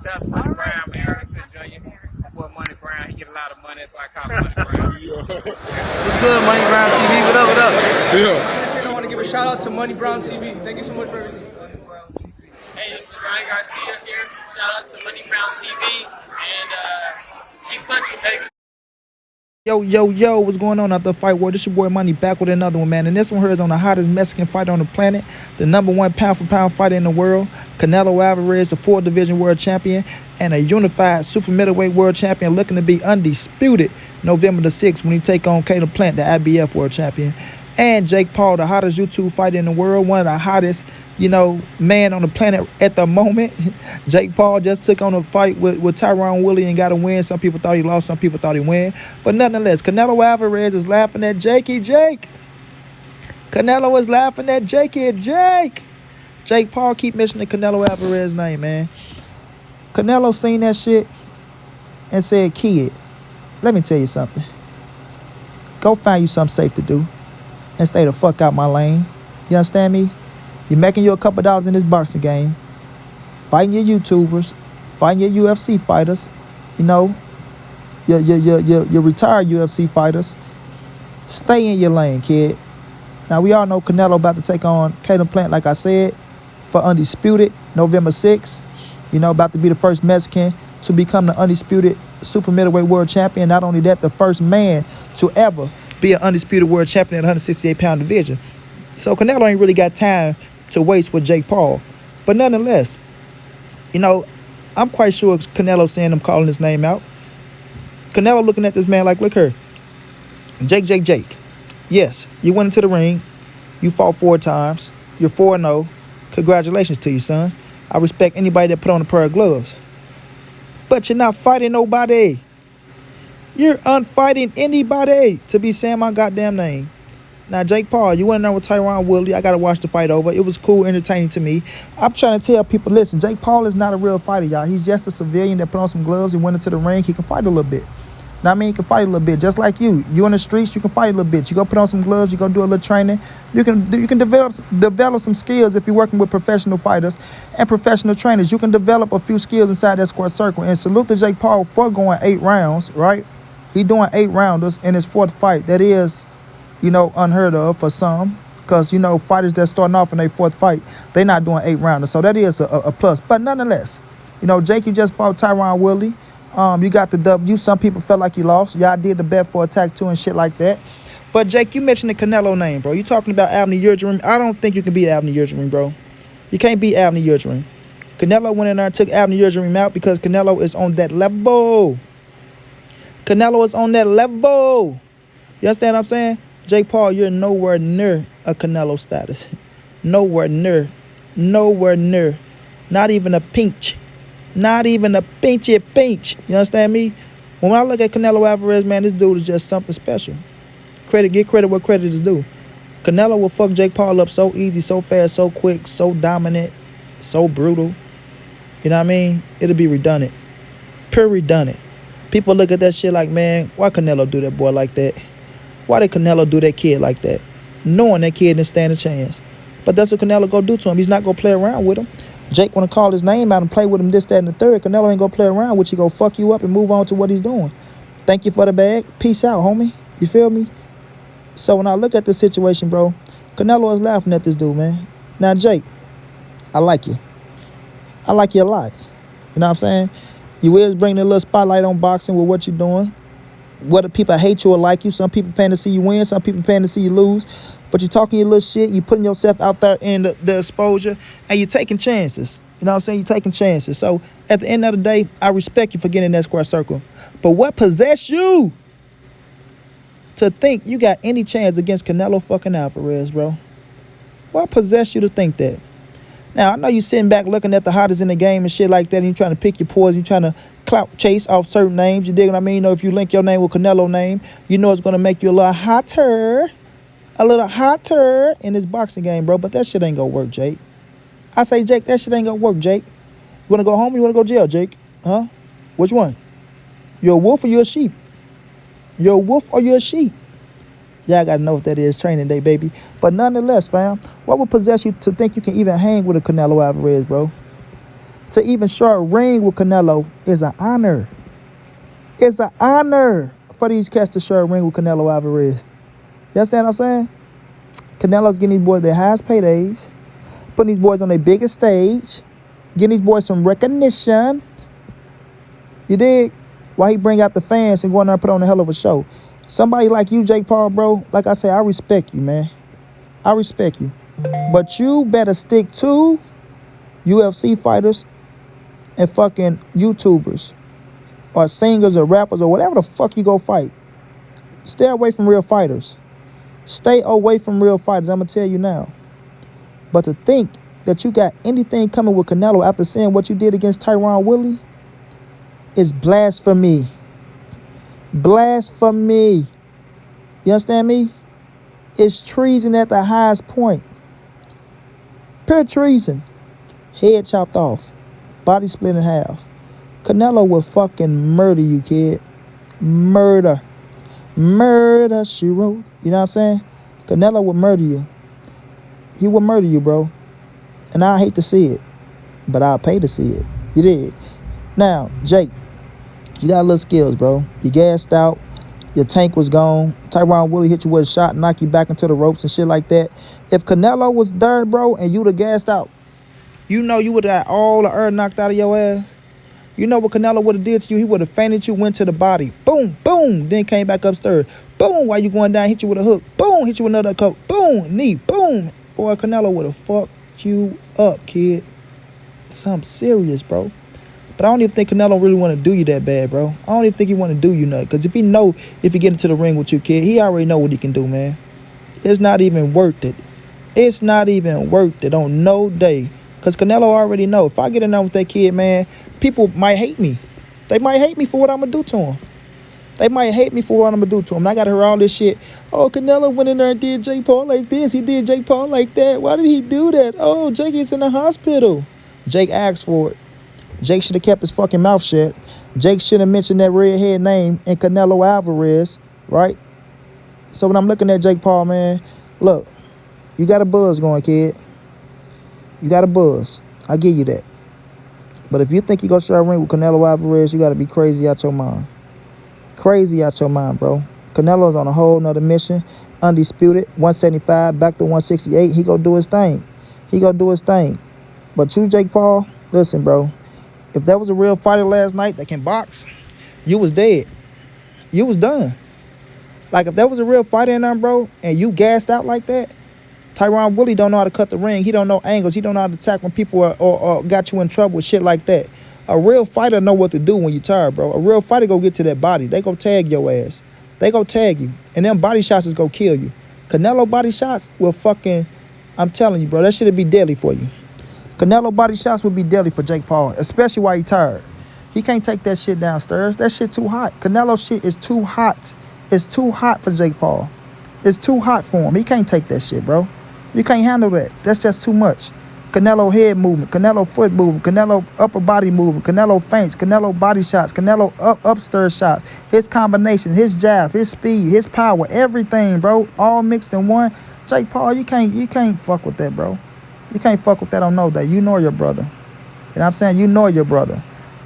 That's Money Brown, man. Respect Junior. Boy, Money Brown, he get a lot of money, so I call him Money Brown. What's good, Money Brown TV? What up, what up? Yeah. I want to give a shout out to Money Brown TV. Thank you so much for everything. Hey, this is Ryan Garcia here. Shout out to Money Brown TV and keep punching, baby. Yo, what's going on out the fight world? This your boy Money back with another one, man. And this one here is on the hottest Mexican fighter on the planet, the #1 pound-for-pound fighter in the world, Canelo Alvarez, the 4th division world champion, and a unified super middleweight world champion looking to be undisputed November the 6th when he take on Caleb Plant, the IBF world champion. And Jake Paul, the hottest YouTube fighter in the world, one of the hottest, man on the planet at the moment. Jake Paul just took on a fight with Tyron Woodley and got a win. Some people thought he lost, some people thought he won. But nonetheless, Canelo Alvarez is laughing at Jakey Jake. Canelo is laughing at Jakey Jake. Jake Paul keep mentioning Canelo Alvarez's name, man. Canelo seen that shit and said, kid, let me tell you something. Go find you something safe to do and stay the fuck out my lane. You understand me? You're making you a couple dollars in this boxing game, fighting your YouTubers, fighting your UFC fighters, your retired UFC fighters. Stay in your lane, kid. Now, we all know Canelo about to take on Caleb Plant, like I said, for undisputed November 6th. About to be the first Mexican to become the undisputed super middleweight world champion. Not only that, the first man to ever be an undisputed world champion at 168-pound division. So Canelo ain't really got time to waste with Jake Paul. But nonetheless, I'm quite sure Canelo seeing him calling his name out. Canelo looking at this man like, look here. Jake. Yes, you went into the ring. You fought 4 times. You're 4-0. Congratulations to you, son. I respect anybody that put on a pair of gloves. But you're not fighting nobody. You're unfighting anybody to be saying my goddamn name. Now, Jake Paul, you went in there with Tyron Woodley. I got to watch the fight over. It was cool, entertaining to me. I'm trying to tell people, listen, Jake Paul is not a real fighter, y'all. He's just a civilian that put on some gloves and went into the ring. He can fight a little bit. Now, he can fight a little bit, just like you. You in the streets, you can fight a little bit. You go put on some gloves, you go do a little training. You can develop some skills if you're working with professional fighters and professional trainers. You can develop a few skills inside that square circle. And salute to Jake Paul for going 8 rounds, right? He doing 8-rounders in his 4th fight. That is, unheard of for some. Because, fighters that starting off in their 4th fight, they not doing 8-rounders. So that is a plus. But nonetheless, Jake, you just fought Tyron Woodley. You got the W. Some people felt like you lost. Y'all did the bet for attack 2 and shit like that. But, Jake, you mentioned the Canelo name, bro. You talking about Avni Yildirim. I don't think you can beat Avni Yildirim, bro. You can't beat Avni Yildirim. Canelo went in there and took Avni Yildirim out because Canelo is on that level. Canelo is on that level. You understand what I'm saying? Jake Paul, you're nowhere near a Canelo status. Nowhere near. Not even a pinch. Not even a pinchy pinch. You understand me? When I look at Canelo Alvarez, man, this dude is just something special. Get credit where credit is due. Canelo will fuck Jake Paul up so easy, so fast, so quick, so dominant, so brutal. You know what I mean? It'll be redundant. Pure redundant. People look at that shit like, man, why Canelo do that boy like that? Why did Canelo do that kid like that? Knowing that kid didn't stand a chance. But that's what Canelo gonna do to him. He's not gonna play around with him. Jake wanna call his name out and play with him this, that, and the third. Canelo ain't gonna play around with you. He gonna fuck you up and move on to what he's doing. Thank you for the bag. Peace out, homie. You feel me? So when I look at this situation, bro, Canelo is laughing at this dude, man. Now, Jake, I like you. I like you a lot. You know what I'm saying? You is bringing a little spotlight on boxing with what you're doing. Whether people hate you or like you, some people paying to see you win, some people paying to see you lose. But you're talking your little shit, you're putting yourself out there in the exposure, and you're taking chances. You know what I'm saying? You're taking chances. So at the end of the day, I respect you for getting in that square circle. But what possessed you to think you got any chance against Canelo fucking Alvarez, bro? What possessed you to think that? Now, I know you sitting back looking at the hottest in the game and shit like that, and you trying to pick your poison, you trying to clout chase off certain names. You dig what I mean? If you link your name with Canelo name, you know it's going to make you a little hotter in this boxing game, bro. But that shit ain't going to work, Jake. I say, Jake, that shit ain't going to work, Jake. You want to go home or you want to go to jail, Jake? Huh? Which one? You're a wolf or you're a sheep? You're a wolf or you're a sheep? Y'all got to know what that is, training day, baby. But nonetheless, fam, what would possess you to think you can even hang with a Canelo Alvarez, bro? To even share a ring with Canelo is an honor. It's an honor for these cats to share a ring with Canelo Alvarez. You understand what I'm saying? Canelo's getting these boys their highest paydays, putting these boys on their biggest stage, getting these boys some recognition. You dig? Why he bring out the fans and go in there and put on a hell of a show. Somebody like you, Jake Paul, bro, like I say, I respect you, man. I respect you. But you better stick to UFC fighters and fucking YouTubers or singers or rappers or whatever the fuck you go fight. Stay away from real fighters. Stay away from real fighters, I'm going to tell you now. But to think that you got anything coming with Canelo after seeing what you did against Tyron Woodley is blasphemy. Blasphemy. You understand me? It's treason at the highest point. Pure treason. Head chopped off. Body split in half. Canelo will fucking murder you, kid. Murder. Murder, she wrote. You know what I'm saying? Canelo will murder you. He will murder you, bro. And I hate to see it, but I'll pay to see it. You did. Now, Jake, you got a little skills, bro. You gassed out. Your tank was gone. Tyron Woodley hit you with a shot, knock you back into the ropes and shit like that. If Canelo was there, bro, and you'd have gassed out, you know you would have got all the air knocked out of your ass. You know what Canelo would have did to you? He would have fainted you, went to the body. Boom, boom. Then came back upstairs. Boom, while you going down, hit you with a hook. Boom, hit you with another cup. Boom, knee. Boom. Boy, Canelo would have fucked you up, kid. Something serious, bro. But I don't even think Canelo really want to do you that bad, bro. I don't even think he want to do you nothing. Because if he get into the ring with you, kid, he already know what he can do, man. It's not even worth it. It's not even worth it on no day. Because Canelo already know. If I get in there with that kid, man, people might hate me. They might hate me for what I'm going to do to him. They might hate me for what I'm going to do to him. And I got to hear all this shit. Oh, Canelo went in there and did Jake Paul like this. He did Jake Paul like that. Why did he do that? Oh, Jake is in the hospital. Jake asked for it. Jake should have kept his fucking mouth shut. Jake should have mentioned that redhead name and Canelo Alvarez, right? So when I'm looking at Jake Paul, man, look, you got a buzz going, kid. You got a buzz. I give you that. But if you think you gonna share a ring with Canelo Alvarez, you gotta be crazy out your mind. Crazy out your mind, bro. Canelo's on a whole nother mission. Undisputed. 175 back to 168. He gonna do his thing. He gonna do his thing. But you, Jake Paul, listen, bro. If that was a real fighter last night that can box, you was dead. You was done. Like, if that was a real fighter in there, bro, and you gassed out like that, Tyron Woodley don't know how to cut the ring. He don't know angles. He don't know how to attack when people are or got you in trouble with shit like that. A real fighter know what to do when you tired, bro. A real fighter go get to that body. They go tag your ass. They go tag you. And them body shots is go kill you. Canelo body shots will fucking, I'm telling you, bro, that shit'll be deadly for you. Canelo body shots would be deadly for Jake Paul, especially while he tired. He can't take that shit downstairs. That shit too hot. Canelo shit is too hot. It's too hot for Jake Paul. It's too hot for him. He can't take that shit, bro. You can't handle that. That's just too much. Canelo head movement, Canelo foot movement, Canelo upper body movement, Canelo feints, Canelo body shots, Canelo upstairs shots, his combination, his jab, his speed, his power, everything, bro, all mixed in one. Jake Paul, you can't fuck with that, bro. You can't fuck with that on no day. You know your brother. You know what I'm saying? You know your brother.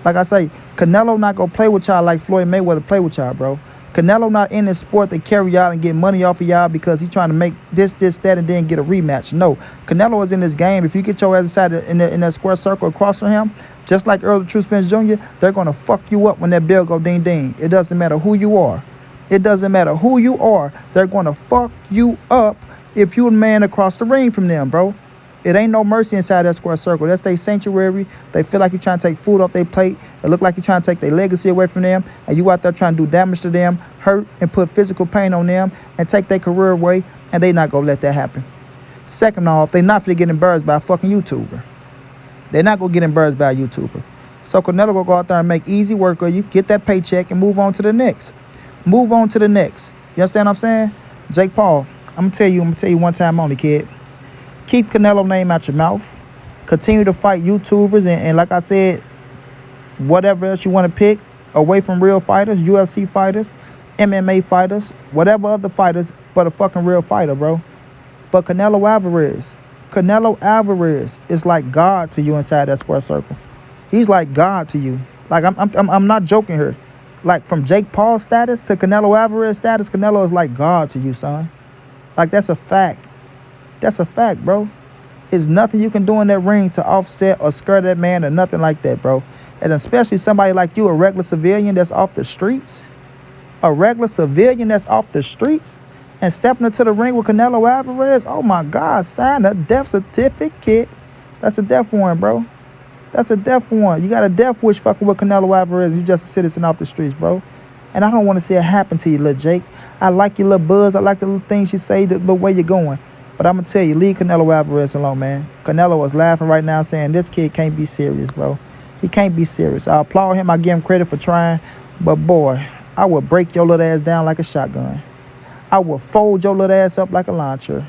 Like I say, Canelo not gonna play with y'all like Floyd Mayweather play with y'all, bro. Canelo not in this sport to carry y'all and get money off of y'all because he's trying to make this, that, and then get a rematch. No, Canelo is in this game. If you get your ass inside in that square circle across from him, just like Earl the True Spence Jr., they're going to fuck you up when that bell go ding, ding. It doesn't matter who you are. It doesn't matter who you are. They're going to fuck you up if you a man across the ring from them, bro. It ain't no mercy inside that square circle. That's their sanctuary. They feel like you're trying to take food off their plate. It look like you're trying to take their legacy away from them. And you out there trying to do damage to them, hurt and put physical pain on them and take their career away. And they not going to let that happen. Second off, they not going to get embarrassed by a fucking YouTuber. They're not going to get embarrassed by a YouTuber. So Canelo will go out there and make easy work of you, get that paycheck, and move on to the next. Move on to the next. You understand what I'm saying? Jake Paul, I'm going to tell you one time only, kid. Keep Canelo name out your mouth. Continue to fight YouTubers and like I said, whatever else you want to pick away from real fighters, UFC fighters, MMA fighters, whatever other fighters, but a fucking real fighter, bro. But Canelo Alvarez is like God to you inside that square circle. He's like God to you. Like I'm not joking here. Like from Jake Paul's status to Canelo Alvarez status, Canelo is like God to you, son. Like that's a fact. That's a fact, bro. There's nothing you can do in that ring to offset or skirt that man or nothing like that, bro. And especially somebody like you, a regular civilian that's off the streets. A regular civilian that's off the streets and stepping into the ring with Canelo Alvarez. Oh my God, sign a death certificate. That's a death warrant, bro. That's a death warrant. You got a death wish fucking with Canelo Alvarez. You just a citizen off the streets, bro. And I don't want to see it happen to you, little Jake. I like your little buzz. I like the little things you say, the way you're going. But I'm going to tell you, leave Canelo Alvarez alone, man. Canelo is laughing right now saying this kid can't be serious, bro. He can't be serious. I applaud him. I give him credit for trying. But, boy, I will break your little ass down like a shotgun. I will fold your little ass up like a launcher.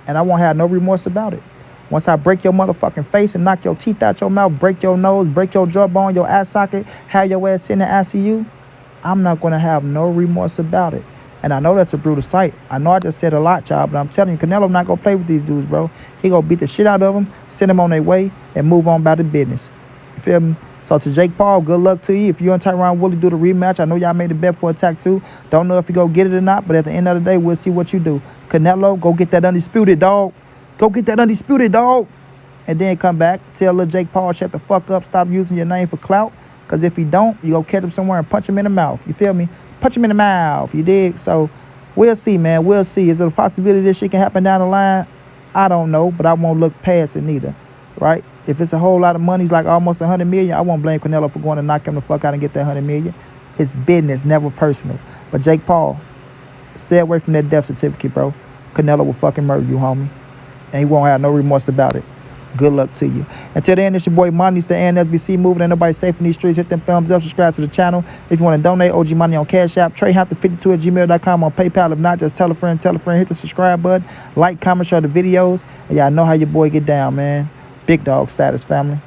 And I won't have no remorse about it. Once I break your motherfucking face and knock your teeth out your mouth, break your nose, break your jawbone, your eye socket, have your ass in the ICU, I'm not going to have no remorse about it. And I know that's a brutal sight. I know I just said a lot, y'all, but I'm telling you, Canelo not going to play with these dudes, bro. He going to beat the shit out of them, send them on their way, and move on about the business. You feel me? So to Jake Paul, good luck to you. If you and Tyron Woodley do the rematch, I know y'all made the bet for attack too. Don't know if you go get it or not, but at the end of the day, we'll see what you do. Canelo, go get that undisputed, dog. Go get that undisputed, dog. And then come back, tell little Jake Paul, shut the fuck up, stop using your name for clout. Because if he don't, you go catch him somewhere and punch him in the mouth. You feel me? Punch him in the mouth. You dig? So we'll see, man. We'll see. Is it a possibility this shit can happen down the line? I don't know, but I won't look past it neither. Right? If it's a whole lot of money, it's like almost $100 million, I won't blame Canelo for going to knock him the fuck out and get that $100 million. It's business, never personal. But Jake Paul, stay away from that death certificate, bro. Canelo will fucking murder you, homie. And he won't have no remorse about it. Good luck to you. Until then, it's your boy Money. It's the NSBC moving. Ain't nobody safe in these streets. Hit them thumbs up. Subscribe to the channel. If you want to donate, OG Money on Cash App. TreyHampton52@gmail.com on PayPal. If not, just tell a friend. Hit the subscribe button. Like, comment, share the videos. And y'all know how your boy get down, man. Big dog status, family.